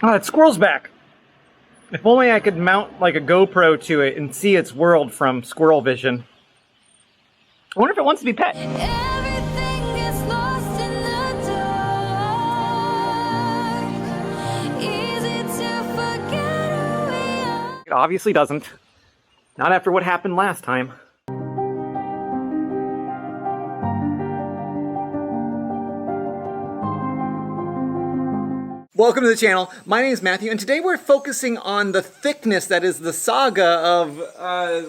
Oh, that squirrel's back. If only I could mount like a GoPro to it and see its world from squirrel vision. I wonder if it wants to be pet. Everything gets lost in the dark. Easy to forget who we are. It obviously doesn't. Not after what happened last time. Welcome to the channel. My name is Matthew, and today we're focusing on the thickness that is the saga of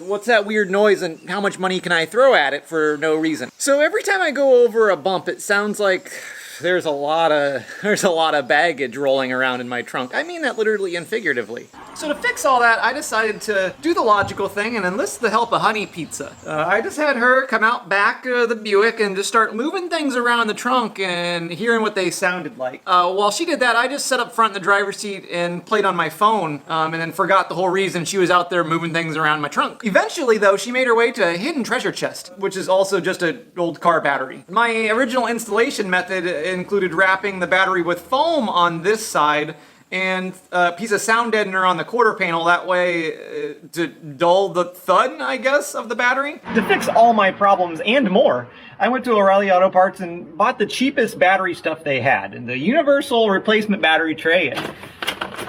what's that weird noise and how much money can I throw at it for no reason. So every time I go over a bump, it sounds like there's a lot of baggage rolling around in my trunk. I mean that literally and figuratively. So to fix all that, I decided to do the logical thing and enlist the help of Honey Pizza. I just had her come out back the Buick and just start moving things around the trunk and hearing what they sounded like. While she did that, I just sat up front in the driver's seat and played on my phone and then forgot the whole reason she was out there moving things around my trunk. Eventually though, she made her way to a hidden treasure chest, which is also just an old car battery. My original installation method included wrapping the battery with foam on this side and a piece of sound deadener on the quarter panel, that way to dull the thud, I guess, of the battery. To fix all my problems and more, I went to O'Reilly Auto Parts and bought the cheapest battery stuff they had, and the universal replacement battery tray.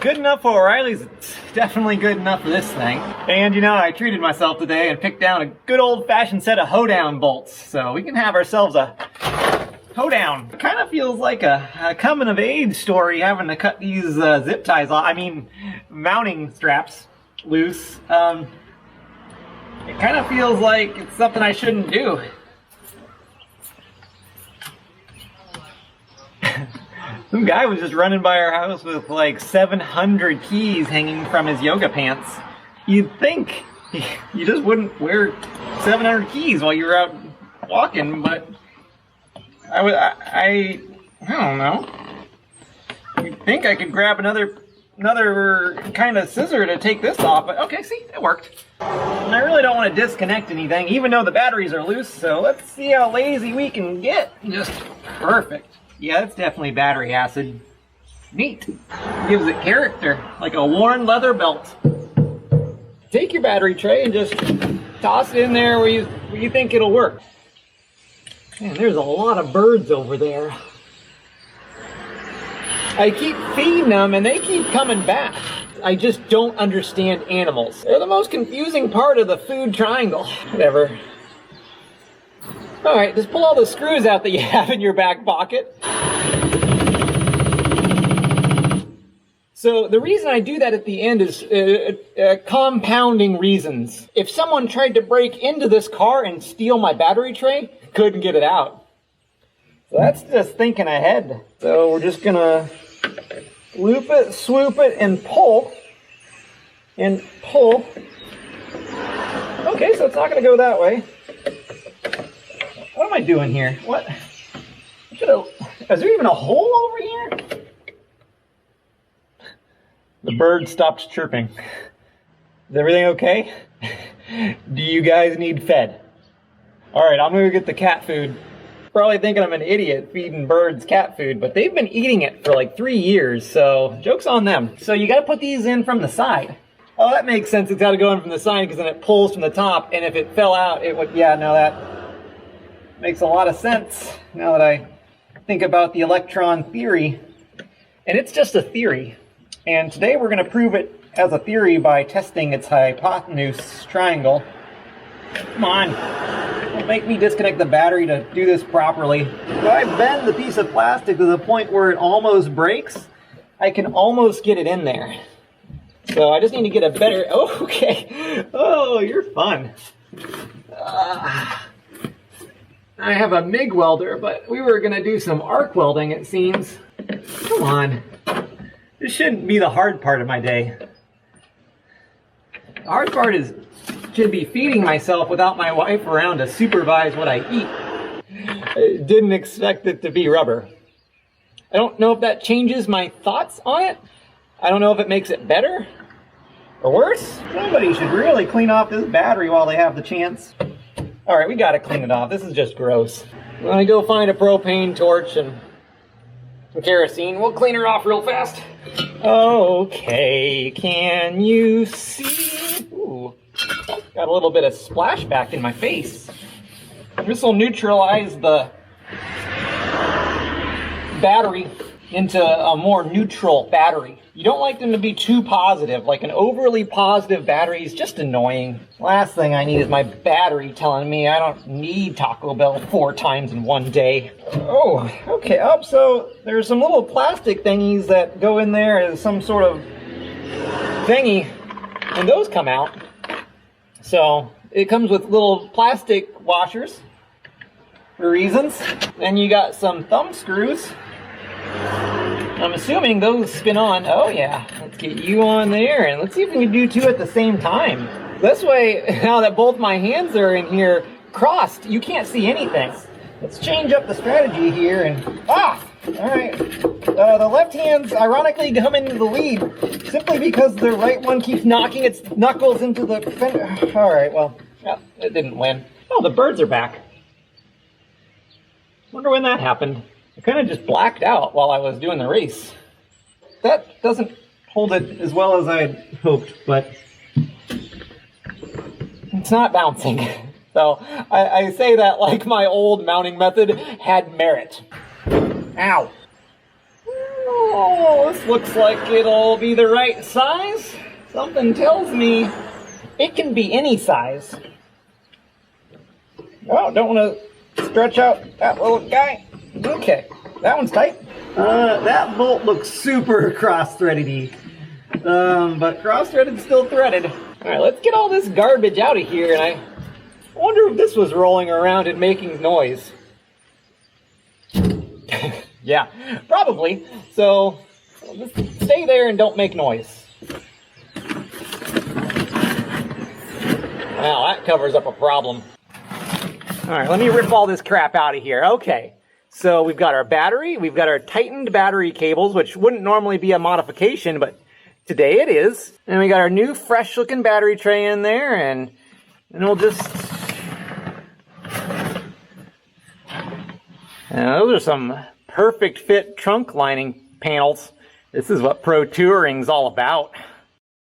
Good enough for O'Reilly's, it's definitely good enough for this thing. And you know, I treated myself today and picked down a good old-fashioned set of hoedown bolts, so we can have ourselves a hoedown. Kind of feels like a coming of age story, having to cut these zip ties off, mounting straps loose. It kind of feels like it's something I shouldn't do. Some guy was just running by our house with like 700 keys hanging from his yoga pants. You'd think you just wouldn't wear 700 keys while you were out walking, but I don't know. You'd think I could grab another kind of scissor to take this off, but okay, see, it worked. And I really don't want to disconnect anything, even though the batteries are loose, so let's see how lazy we can get. Just perfect. Yeah, it's definitely battery acid. Neat. Gives it character, like a worn leather belt. Take your battery tray and just toss it in there where you think it'll work. Man, there's a lot of birds over there. I keep feeding them and they keep coming back. I just don't understand animals. They're the most confusing part of the food triangle. Whatever. Alright, just pull all the screws out that you have in your back pocket. So the reason I do that at the end is compounding reasons. If someone tried to break into this car and steal my battery tray, couldn't get it out. So that's just thinking ahead. So we're just gonna loop it, swoop it, and pull. And pull. Okay, so it's not gonna go that way. What am I doing here? What? Is there even a hole over here? The bird stopped chirping. Is everything okay? Do you guys need fed? Alright, I'm gonna go get the cat food. Probably thinking I'm an idiot feeding birds cat food, but they've been eating it for like 3 years, so joke's on them. So you gotta put these in from the side. Oh, that makes sense. It's gotta go in from the side because then it pulls from the top, and if it fell out, it would, yeah, no, that makes a lot of sense now that I think about the electron theory. And it's just a theory. And today we're gonna prove it as a theory by testing its hypotenuse triangle. Come on. Don't make me disconnect the battery to do this properly. If I bend the piece of plastic to the point where it almost breaks, I can almost get it in there. So I just need to get a better... Oh, okay. Oh, you're fun. I have a MIG welder, but we were going to do some arc welding, it seems. Come on. This shouldn't be the hard part of my day. The hard part should be feeding myself without my wife around to supervise what I eat. I didn't expect it to be rubber. I don't know if that changes my thoughts on it. I don't know if it makes it better or worse. Somebody should really clean off this battery while they have the chance. Alright, we gotta clean it off. This is just gross. I'm gonna go find a propane torch and some kerosene. We'll clean her off real fast. Okay, can you see? Ooh, got a little bit of splashback in my face. This will neutralize the battery into a more neutral battery. You don't like them to be too positive. Like an overly positive battery is just annoying. Last thing I need is my battery telling me I don't need Taco Bell 4 times in one day. Oh, okay. So there's some little plastic thingies that go in there as some sort of thingy, and those come out. So it comes with little plastic washers for reasons. Then you got some thumb screws. I'm assuming those spin on. Oh yeah, let's get you on there, and let's see if we can do 2 at the same time. This way, now that both my hands are in here crossed, you can't see anything. Let's change up the strategy here and all right. The left hand's ironically coming into the lead simply because the right one keeps knocking its knuckles into the fender. All right, well, yeah, it didn't win. Oh, the birds are back. Wonder when that happened. I kind of just blacked out while I was doing the race. That doesn't hold it as well as I had hoped, but it's not bouncing. So I say that like my old mounting method had merit. Ow. Oh, this looks like it'll be the right size. Something tells me it can be any size. Oh, don't want to stretch out that little guy. Okay, that one's tight. That bolt looks super cross-threaded-y. But cross-threaded still threaded. Alright, let's get all this garbage out of here, and I wonder if this was rolling around and making noise. Yeah, probably. So, just stay there and don't make noise. Wow, that covers up a problem. Alright, let me rip all this crap out of here. Okay. So we've got our battery, we've got our tightened battery cables, which wouldn't normally be a modification, but today it is. And we got our new fresh looking battery tray in there, and we'll just... those are some perfect fit trunk lining panels. This is what pro touring's all about.